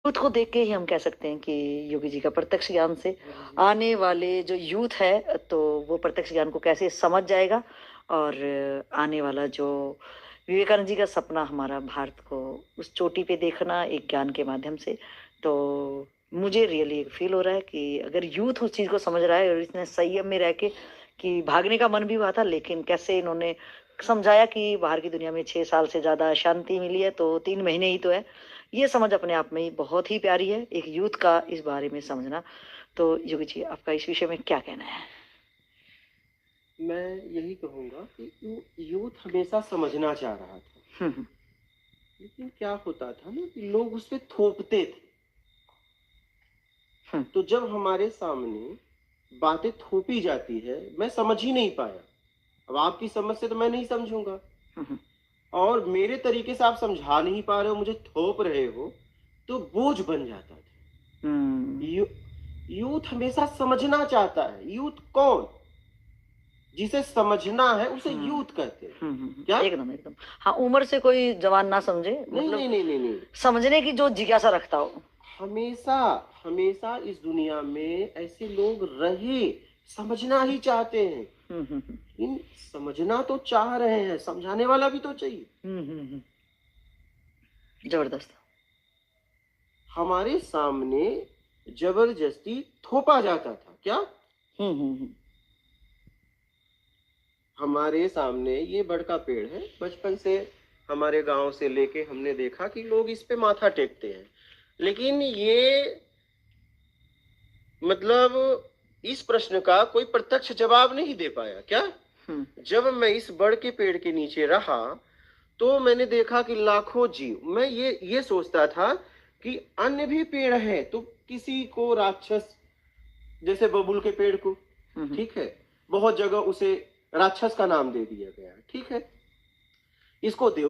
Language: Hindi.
खुद को देख के ही हम कह सकते हैं कि योगी जी का प्रत्यक्ष ज्ञान से आने वाले जो यूथ है तो वो प्रत्यक्ष ज्ञान को कैसे समझ जाएगा, और आने वाला जो विवेकानंद जी का सपना हमारा भारत को उस चोटी पे देखना एक ज्ञान के माध्यम से। तो मुझे रियली फील हो रहा है कि अगर यूथ उस चीज को समझ रहा है और इसने संयम में रह के, कि भागने का मन भी हुआ था लेकिन कैसे इन्होंने समझाया कि बाहर की दुनिया में 6 साल से ज्यादा शांति मिली है तो 3 महीने ही तो है, ये समझ अपने आप में ही बहुत ही प्यारी है एक यूथ का इस बारे में समझना। तो योगी जी आपका इस विषय में क्या कहना है? मैं यही कहूंगा कि यूथ हमेशा समझना चाह रहा था, लेकिन क्या होता था ना कि लोग उस पर थोपते थे। तो जब हमारे सामने बातें थोपी जाती है, मैं समझ ही नहीं पाया। अब आपकी समझ से तो मैं नहीं समझूंगा, और मेरे तरीके से आप समझा नहीं पा रहे हो, मुझे थोप रहे हो, तो बोझ बन जाता था। यूथ हमेशा समझना चाहता है। यूथ कौन? जिसे समझना है उसे यूथ कहते हैं। क्या? एकदम एकदम। हाँ, उम्र से कोई जवान ना समझे, नहीं, मतलब नहीं, नहीं, नहीं। समझने की जो जिज्ञासा रखता हो। हमेशा हमेशा इस दुनिया में ऐसे लोग रहे, समझना ही चाहते हैं। इन समझना तो चाह रहे हैं, समझाने वाला भी तो चाहिए। जबरदस्त। हमारे सामने जबरदस्ती थोपा जाता था। क्या? हमारे सामने ये बड़ का पेड़ है, बचपन से हमारे गांव से लेके हमने देखा कि लोग इस पे माथा टेकते हैं, लेकिन ये मतलब इस प्रश्न का कोई प्रत्यक्ष जवाब नहीं दे पाया। क्या? जब मैं इस बड़ के पेड़ के नीचे रहा तो मैंने देखा कि लाखों जीव, मैं ये सोचता था कि अन्य भी पेड़ है, तो किसी को राक्षस, जैसे बबूल के पेड़ को, ठीक है, बहुत जगह उसे राक्षस का नाम दे दिया गया, ठीक है, इसको देव